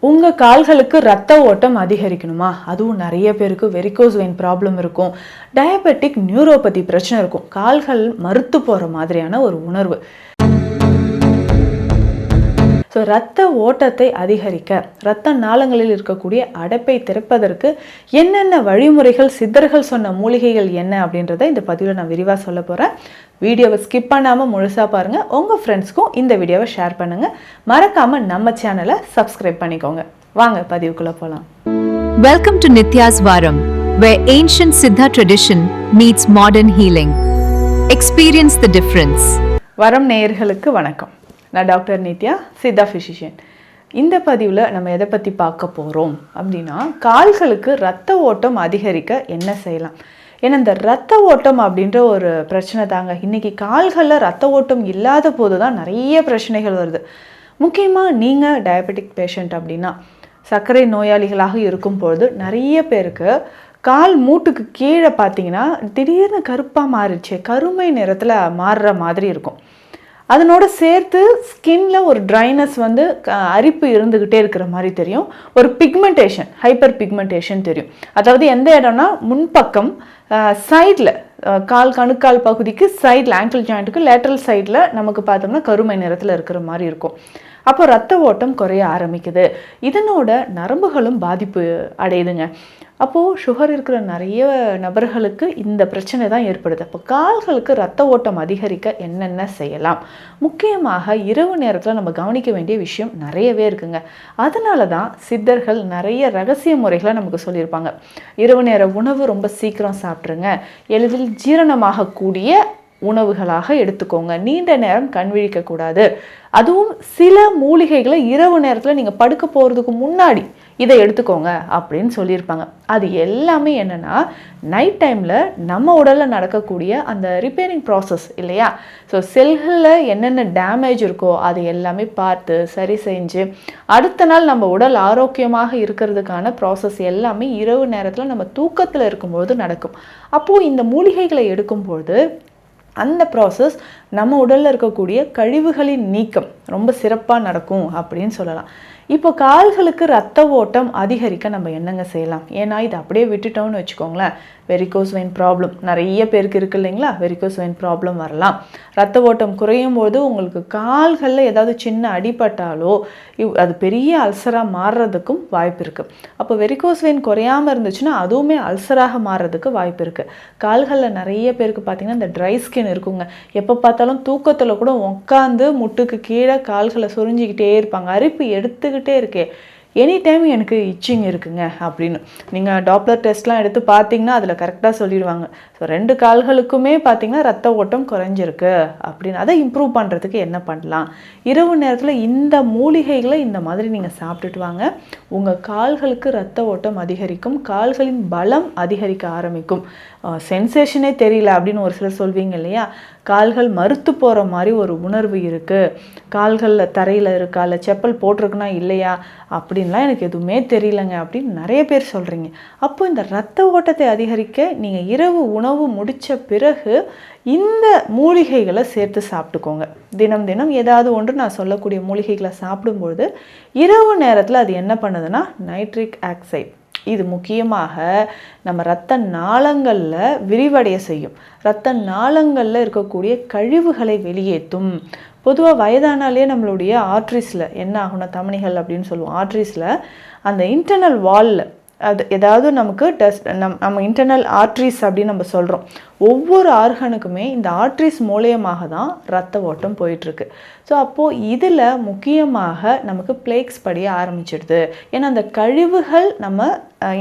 உங்கள் கால்களுக்கு ரத்த ஓட்டம் அதிகரிக்கணுமா? அதுவும் நிறைய பேருக்கு வெரிகோஸ் வெயின் ப்ராப்ளம் இருக்கும், டயபெட்டிக் நியூரோபதி பிரச்சனை இருக்கும், கால்கள் மறுத்து போகிற மாதிரியான ஒரு உணர்வு. ஸோ ரத்த ஓட்டத்தை அதிகரிக்க, இரத்த நாளங்களில் இருக்கக்கூடிய அடைப்பை திறப்பதற்கு என்னென்ன வழிமுறைகள், சித்தர்கள் சொன்ன மூலிகைகள் என்ன அப்படின்றத இந்த பதிவில் நான் விரிவாக சொல்ல போகிறேன். வீடியோவை ஸ்கிப் பண்ணாமல் முழுசாக பாருங்கள். உங்கள் ஃப்ரெண்ட்ஸ்க்கும் இந்த வீடியோவை ஷேர் பண்ணுங்கள். மறக்காமல் நம்ம சேனலை சப்ஸ்கிரைப் பண்ணிக்கோங்க. வாங்க பதிவுக்குள்ளே போகலாம். Welcome to Nitya's Varam, where ancient Siddha tradition meets modern healing. Experience the difference. வரம் நேயர்களுக்கு வணக்கம். நான் டாக்டர் நித்யா, சித்தா ஃபிசிஷியன். இந்த பதிவில் நம்ம எதை பற்றி பார்க்க போகிறோம் அப்படின்னா, கால்களுக்கு ரத்த ஓட்டம் அதிகரிக்க என்ன செய்யலாம். ஏன்னா இந்த ரத்த ஓட்டம் அப்படின்ற ஒரு பிரச்சனை தாங்க இன்றைக்கி கால்களில் ரத்த ஓட்டம் இல்லாத போது தான் நிறைய பிரச்சனைகள் வருது. முக்கியமாக நீங்கள் டயபெட்டிக் பேஷண்ட் அப்படின்னா, சர்க்கரை நோயாளிகளாக இருக்கும்பொழுது நிறைய பேருக்கு கால் மூட்டுக்கு கீழே பார்த்தீங்கன்னா திடீர்னு கருப்பாக மாறிடுச்சு, கருமை நிறத்தில் மாறுற மாதிரி இருக்கும். அதனோட சேர்த்து ஸ்கின்ல ஒரு ட்ரைனஸ் அரிப்பு இருந்துக்கிட்டே இருக்கிற மாதிரி தெரியும். ஒரு பிக்மெண்டேஷன், ஹைப்பர் பிக்மெண்டேஷன் தெரியும். அதாவது எந்த இடம்னா முன்பக்கம் சைடில், கால் கணுக்கால் பகுதிக்கு சைடில், ஆங்கிள் ஜாயிண்ட்டுக்கு லேட்டரல் சைடில் நமக்கு பார்த்தோம்னா கருமை நிறத்தில் இருக்கிற மாதிரி இருக்கும். அப்போ ரத்த ஓட்டம் குறைய ஆரம்பிக்குது. இதனோட நரம்புகளும் பாதிப்பு அடையுதுங்க. அப்போது சுகர் இருக்கிற நிறைய நபர்களுக்கு இந்த பிரச்சனை தான் ஏற்படுது. அப்போ கால்களுக்கு ரத்த ஓட்டம் அதிகரிக்க என்னென்ன செய்யலாம்? முக்கியமாக இரவு நேரத்தில் நம்ம கவனிக்க வேண்டிய விஷயம் நிறையவே இருக்குங்க. அதனால தான் சித்தர்கள் நிறைய ரகசிய முறைகளை நமக்கு சொல்லியிருப்பாங்க. இரவு நேர உணவு ரொம்ப சீக்கிரம் சாப்பிட்ருங்க, எளிதில் ஜீரணமாகக்கூடிய உணவுகளாக எடுத்துக்கோங்க, நீண்ட நேரம் கண் விழிக்கக்கூடாது, அதுவும் சில மூலிகைகளை இரவு நேரத்தில் நீங்கள் படுக்க போகிறதுக்கு முன்னாடி இதை எடுத்துக்கோங்க அப்படின்னு சொல்லியிருப்பாங்க. அது எல்லாமே என்னென்னா, நைட் டைமில் நம்ம உடலில் நடக்கக்கூடிய அந்த ரிப்பேரிங் ப்ராசஸ் இல்லையா, ஸோ செல்களில் என்னென்ன டேமேஜ் இருக்கோ அது எல்லாமே பார்த்து சரி செஞ்சு அடுத்த நாள் நம்ம உடல் ஆரோக்கியமாக இருக்கிறதுக்கான ப்ராசஸ் எல்லாமே இரவு நேரத்தில் நம்ம தூக்கத்தில் இருக்கும்பொழுது நடக்கும். அப்போது இந்த மூலிகைகளை எடுக்கும்பொழுது அந்த ப்ராசஸ் நம்ம உடலில் இருக்கக்கூடிய கழிவுகளின் நீக்கம் ரொம்ப சிறப்பாக நடக்கும் அப்படின்னு சொல்லலாம். இப்போ கால்களுக்கு ரத்த ஓட்டம் அதிகரிக்க நம்ம என்னங்க செய்யலாம்? ஏன்னா இது அப்படியே விட்டுட்டோம்னு வச்சுக்கோங்களேன், வெரிகோஸ் வெயின் ப்ராப்ளம் நிறைய பேருக்கு இருக்குது இல்லைங்களா? வெரிகோஸ் வெயின் ப்ராப்ளம் வரலாம். ரத்த ஓட்டம் குறையும் போது உங்களுக்கு கால்களில் ஏதாவது சின்ன அடிபட்டாலோ அது பெரிய அல்சராக மாறுறதுக்கும் வாய்ப்பு இருக்குது. அப்போ வெரிகோஸ் வெயின் குறையாமல் இருந்துச்சுன்னா அதுவுமே அல்சராக மாறுறதுக்கு வாய்ப்பு இருக்குது. கால்களில் நிறைய பேருக்கு பார்த்திங்கன்னா இந்த ட்ரை ஸ்கின் இருக்குங்க. எப்போ பார்த்தாலும் தூக்கத்தில் கூட உட்காந்து முட்டுக்கு கீழே கால்களை சொரிஞ்சிக்கிட்டே இருப்பாங்க, அரிப்பு எடுத்துக்கிட்டே இருக்கே, எனி டைம் எனக்கு இச்சிங் இருக்குங்க அப்படின்னு. நீங்கள் டாப்லர் டெஸ்ட்லாம் எடுத்து பார்த்தீங்கன்னா அதில் கரெக்டாக சொல்லிடுவாங்க. ஸோ 2 கால்களுக்குமே பார்த்தீங்கன்னா ரத்த ஓட்டம் குறைஞ்சிருக்கு அப்படின்னு. அதை இம்ப்ரூவ் பண்ணுறதுக்கு என்ன பண்ணலாம்? இரவு நேரத்தில் இந்த மூலிகைகளை இந்த மாதிரி நீங்கள் சாப்பிட்டுட்டு வாங்க. உங்கள் கால்களுக்கு ரத்த ஓட்டம் அதிகரிக்கும், கால்களின் பலம் அதிகரிக்க ஆரம்பிக்கும். சென்சேஷனே தெரியல அப்படின்னு ஒரு சிலர் சொல்வீங்க இல்லையா, கால்கள் மறுத்து போகிற மாதிரி ஒரு உணர்வு இருக்குது, கால்களில் தரையில் இருக்கா இல்லை செப்பல் போட்டிருக்குன்னா இல்லையா அப்படின்லாம் எனக்கு எதுவுமே தெரியலங்க அப்படின்னு நிறைய பேர் சொல்கிறீங்க. அப்போ இந்த ரத்த ஓட்டத்தை அதிகரிக்க நீங்கள் இரவு உணவு முடித்த பிறகு இந்த மூலிகைகளை சேர்த்து சாப்பிட்டுக்கோங்க. தினம் தினம் ஏதாவது ஒன்று நான் சொல்லக்கூடிய மூலிகைகளை சாப்பிடும்பொழுது இரவு நேரத்தில் அது என்ன பண்ணுதுன்னா நைட்ரிக் ஆக்சைடு, இது முக்கியமாக நம்ம இரத்த நாளங்களில் விரிவடைய செய்யும், இரத்த நாளங்களில் இருக்கக்கூடிய கழிவுகளை வெளியேற்றும். பொதுவாக வயதானாலே நம்மளுடைய ஆர்ட்ரிஸில் என்ன ஆகும்னா, தமனிகள் அப்படின்னு சொல்லுவோம், ஆர்ட்ரிஸில் அந்த இன்டர்னல் வாலில் அது ஏதாவது நமக்கு நம்ம இன்டர்னல் ஆர்ட்ரிஸ் அப்படின்னு நம்ம சொல்கிறோம். ஒவ்வொரு ஆர்கனுக்குமே இந்த ஆர்ட்ரிஸ் மூலியமாக தான் ரத்த ஓட்டம் போயிட்டுருக்கு. ஸோ அப்போது இதில் முக்கியமாக நமக்கு பிளேக்ஸ் படிய ஆரம்பிச்சிடுது. ஏன்னா அந்த கழிவுகள் நம்ம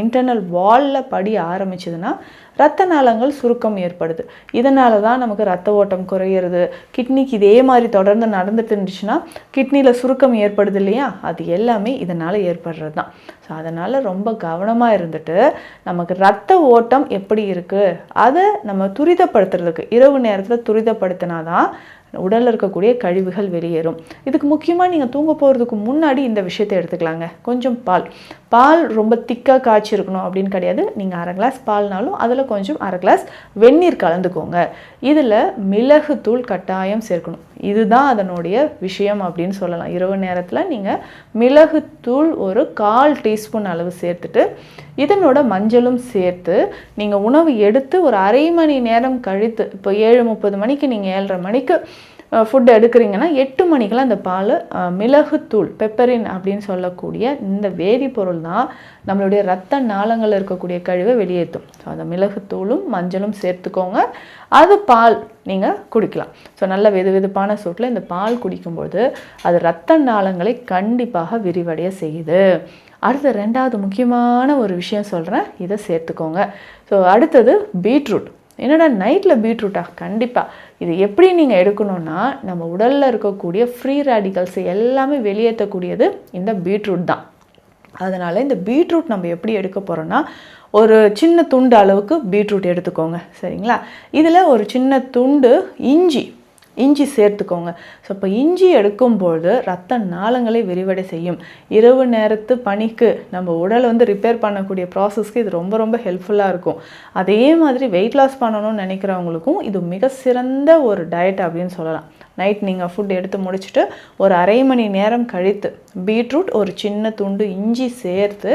இன்டர்னல் வாலில் படிய ஆரம்பிச்சதுன்னா இரத்த நாளங்கள் சுருக்கம் ஏற்படுது. இதனால தான் நமக்கு ரத்த ஓட்டம் குறையிறது. கிட்னிக்கு இதே மாதிரி தொடர்ந்து நடந்துட்டு இருந்துச்சுன்னா கிட்னியில் சுருக்கம் ஏற்படுது இல்லையா, அது எல்லாமே இதனால் ஏற்படுறது தான். ஸோ அதனால் ரொம்ப கவனமாக இருந்துட்டு நமக்கு ரத்த ஓட்டம் எப்படி இருக்குது அதை நம்ம துரிதப்படுத்துறதுக்கு, இரவு நேரத்தில் துரிதப்படுத்தினா தான் உடலில் இருக்கக்கூடிய கழிவுகள் வெளியேறும். இதுக்கு முக்கியமாக நீங்கள் தூங்க போகிறதுக்கு முன்னாடி இந்த விஷயத்தை எடுத்துக்கலாங்க. கொஞ்சம் பால் ரொம்ப திக்காக காய்ச்சிருக்கணும் அப்படின்னு கிடையாது. நீங்கள் அரை கிளாஸ் பால்னாலும் அதில் கொஞ்சம் அரை கிளாஸ் வெந்நீர் கலந்துக்கோங்க. இதில் மிளகுத்தூள் கட்டாயம் சேர்க்கணும். இதுதான் அதனுடைய விஷயம் அப்படின்னு சொல்லலாம். இரவு நேரத்தில் நீங்கள் மிளகுத்தூள் ஒரு 1/4 டீஸ்பூன் அளவு சேர்த்துட்டு இதனோட மஞ்சளும் சேர்த்து நீங்கள் உணவு எடுத்து ஒரு அரை மணி நேரம் கழித்து, இப்போ 7:30 மணிக்கு நீங்கள் 7:30 மணிக்கு ஃபுட் எடுக்கிறீங்கன்னா 8 மணிக்கெல்லாம் அந்த பால் மிளகுத்தூள் பெப்பரின் அப்படின்னு சொல்லக்கூடிய இந்த வேதிப்பொருள் தான் நம்மளுடைய ரத்த நாளங்களில் இருக்கக்கூடிய கழிவை வெளியேற்றும். ஸோ அந்த மிளகுத்தூளும் மஞ்சளும் சேர்த்துக்கோங்க. அது பால் நீங்கள் குடிக்கலாம். ஸோ நல்ல வெதுவெதுப்பான சூட்டில் இந்த பால் குடிக்கும்போது அது ரத்த நாளங்களை கண்டிப்பாக விரிவடைய செய்யுது. அடுத்த 2வது முக்கியமான ஒரு விஷயம் சொல்கிறேன், இதை சேர்த்துக்கோங்க. ஸோ அடுத்தது பீட்ரூட். என்னடா நைட்டில் பீட்ரூட்டா? கண்டிப்பாக. இது எப்படி நீங்கள் எடுக்கணும்னா, நம்ம உடலில் இருக்கக்கூடிய ஃப்ரீ ரேடிக்கல்ஸ் எல்லாமே வெளியேற்றக்கூடியது இந்த பீட்ரூட் தான். அதனால் இந்த பீட்ரூட் நம்ம எப்படி எடுக்க போகிறோன்னா, ஒரு சின்ன துண்டு அளவுக்கு பீட்ரூட் எடுத்துக்கோங்க, சரிங்களா? இதில் ஒரு சின்ன துண்டு இஞ்சி சேர்த்துக்கோங்க. ஸோ இப்போ இஞ்சி எடுக்கும்போது ரத்த நாளங்களை விரிவடை செய்யும். இரவு நேரத்து பணிக்கு நம்ம உடலை ரிப்பேர் பண்ணக்கூடிய ப்ராசஸ்க்கு இது ரொம்ப ரொம்ப ஹெல்ப்ஃபுல்லாக இருக்கும். அதே மாதிரி வெயிட் லாஸ் பண்ணணும்னு நினைக்கிறவங்களுக்கும் இது மிக சிறந்த ஒரு டயட் அப்படின்னு சொல்லலாம். நைட் நீங்கள் ஃபுட் எடுத்து முடிச்சுட்டு ஒரு அரை மணி நேரம் கழித்து பீட்ரூட் ஒரு சின்ன துண்டு இஞ்சி சேர்த்து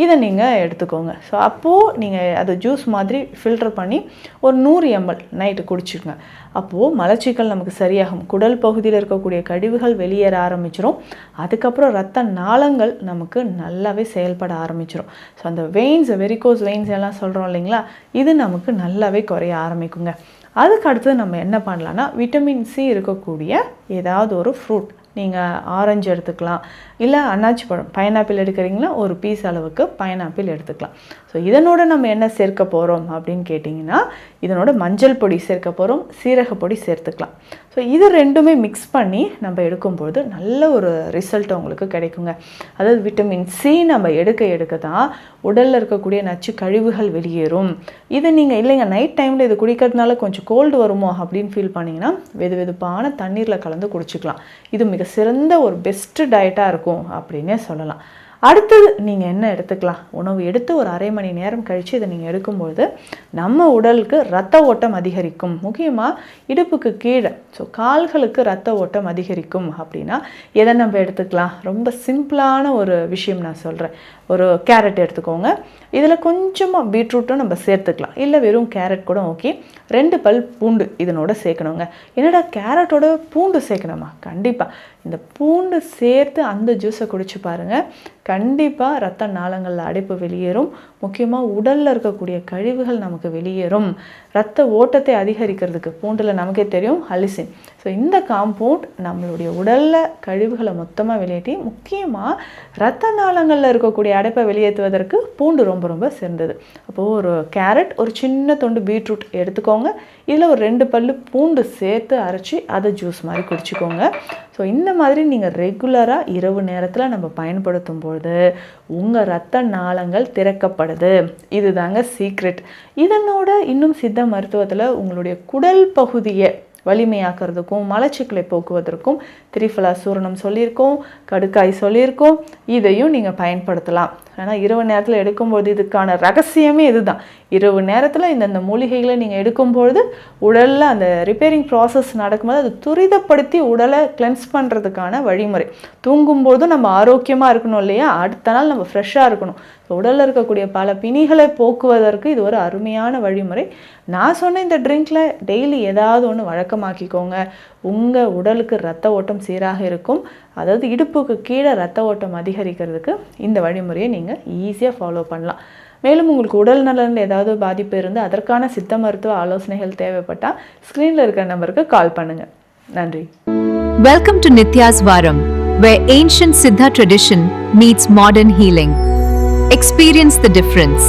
இதை நீங்கள் எடுத்துக்கோங்க. ஸோ அப்போது நீங்கள் அதை ஜூஸ் மாதிரி ஃபில்டர் பண்ணி ஒரு 100 ml நைட்டு குடிச்சிடுங்க. அப்போது மலச்சிக்கல் நமக்கு சரியாகும். குடல் பகுதியில் இருக்கக்கூடிய கழிவுகள் வெளியேற ஆரம்பிச்சிடும். அதுக்கப்புறம் ரத்த நாளங்கள் நமக்கு நல்லாவே செயல்பட ஆரம்பிச்சிடும். ஸோ அந்த வெயின்ஸ், வெரிகோஸ் வெயின்ஸ் எல்லாம் சொல்கிறோம் இல்லைங்களா, இது நமக்கு நல்லாவே குறைய ஆரம்பிக்குங்க. அதுக்கு அடுத்தது நம்ம என்ன பண்ணலான்னா, விட்டமின் சி இருக்கக்கூடிய ஏதாவது ஒரு ஃப்ரூட், நீங்கள் ஆரஞ்சு எடுத்துக்கலாம், இல்லை அன்னாச்சி பழம், பைனாப்பிள் எடுக்கிறீங்களா ஒரு பீஸ் அளவுக்கு பைனாப்பிள் எடுத்துக்கலாம். ஸோ இதனோட நம்ம என்ன சேர்க்க போகிறோம் அப்படின்னு கேட்டிங்கன்னா, இதனோட மஞ்சள் பொடி சேர்க்க போகிறோம், சீரக பொடி சேர்த்துக்கலாம். ஸோ இது ரெண்டுமே மிக்ஸ் பண்ணி நம்ம எடுக்கும்போது நல்ல ஒரு ரிசல்ட் உங்களுக்கு கிடைக்குங்க. அதாவது விட்டமின் சி நம்ம எடுக்க தான் உடலில் இருக்கக்கூடிய நச்சு கழிவுகள் வெளியேறும். இது நீங்கள் இல்லைங்க நைட் டைமில் இது குடிக்கிறதுனால கொஞ்சம் கோல்டு வருமோ அப்படின்னு ஃபீல் பண்ணிங்கன்னா வெதுவெதுப்பான தண்ணீரில் கலந்து குடிச்சிக்கலாம். இது மிக சிறந்த ஒரு பெஸ்ட்டு டயட்டாக இருக்கும் அப்படின்னே சொல்லலாம். அடுத்தது நீங்கள் என்ன எடுத்துக்கலாம், உணவு எடுத்து ஒரு அரை மணி நேரம் கழித்து இதை நீங்கள் எடுக்கும்போது நம்ம உடலுக்கு ரத்த ஓட்டம் அதிகரிக்கும். முக்கியமாக இடுப்புக்கு கீழே, ஸோ கால்களுக்கு ரத்த ஓட்டம் அதிகரிக்கும். அப்படின்னா எதை நம்ம எடுத்துக்கலாம்? ரொம்ப சிம்பிளான ஒரு விஷயம் நான் சொல்கிறேன். ஒரு கேரட் எடுத்துக்கோங்க. இதில் கொஞ்சமாக பீட்ரூட்டும் நம்ம சேர்த்துக்கலாம், இல்லை வெறும் கேரட் கூட ஓகே. 2 பல் பூண்டு இதனோட சேர்க்கணுங்க. என்னடா கேரட்டோட பூண்டு சேர்க்கணுமா? கண்டிப்பாக இந்த பூண்டு சேர்த்து அந்த ஜூஸை குடிச்சு பாருங்கள். கண்டிப்பாக ரத்த நாளங்களில் அடைப்பு வெளியேறும். முக்கியமாக உடலில் இருக்கக்கூடிய கழிவுகள் நமக்கு வெளியேறும். ரத்த ஓட்டத்தை அதிகரிக்கிறதுக்கு பூண்டில் நமக்கே தெரியும் அலிசின். ஸோ இந்த காம்பவுண்ட் நம்மளுடைய உடலில் கழிவுகளை மொத்தமாக வெளியேற்றி முக்கியமாக ரத்த நாளங்களில் இருக்கக்கூடிய அடைப்பை வெளியேற்றுவதற்கு பூண்டு ரொம்ப ரொம்ப சிறந்தது. அப்போது ஒரு கேரட், ஒரு சின்ன துண்டு பீட்ரூட் எடுத்துக்கோங்க. இதில் ஒரு 2 பல் பூண்டு சேர்த்து அரைச்சி அதை ஜூஸ் மாதிரி குடிச்சிக்கோங்க. ஸோ இந்த மாதிரி நீங்கள் ரெகுலராக இரவு நேரத்தில் நம்ம பயன்படுத்தும் பொழுது உங்கள் ரத்த நாளங்கள் திறக்கப்படுது. இதுதாங்க சீக்ரெட். இதனோட இன்னும் சித்த மருத்துவத்தில் உங்களுடைய குடல் பகுதியை வலிமையாக்கிறதுக்கும் மலச்சிக்கலை போக்குவதற்கும் திரிஃபலா சூரணம் சொல்லியிருக்கோம், கடுக்காய் சொல்லியிருக்கோம். இதையும் நீங்கள் பயன்படுத்தலாம். ஆனால் இரவு நேரத்தில் எடுக்கும்போது இதுக்கான ரகசியமே இதுதான். இரவு நேரத்தில் இந்தந்த மூலிகைகளை நீங்கள் எடுக்கும்பொழுது உடலில் அந்த ரிப்பேரிங் ப்ராசஸ் நடக்கும்போது அது துரிதப்படுத்தி உடலை கிளென்ஸ் பண்ணுறதுக்கான வழிமுறை. தூங்கும்போதும் நம்ம ஆரோக்கியமாக இருக்கணும் இல்லையா, அடுத்த நாள் நம்ம ஃப்ரெஷ்ஷாக இருக்கணும். உடலில் இருக்கக்கூடிய பல பிணிகளை போக்குவதற்கு இது ஒரு அருமையான வழிமுறை. நான் சொன்ன இந்த ட்ரிங்க்கில் டெய்லி ஏதாவது ஒன்று வழக்கமாக்கிக்கோங்க. உங்கள் உடலுக்கு ரத்த ஓட்டம் சீராக இருக்கும். அதாவது இடுப்புக்கு கீழே ரத்த ஓட்டம் அதிகரிக்கிறதுக்கு இந்த வழிமுறையை நீங்கள் ஈஸியாக ஃபாலோ பண்ணலாம். மேலும் உங்களுக்கு உடல் நலனில் ஏதாவது பாதிப்பு இருந்து அதற்கான சித்த மருத்துவ ஆலோசனைகள் தேவைப்பட்டால் ஸ்க்ரீனில் இருக்கிற நம்பருக்கு கால் பண்ணுங்கள். நன்றி. Welcome to Nitya's Varam, where ancient Siddha tradition meets modern healing. Experience the difference.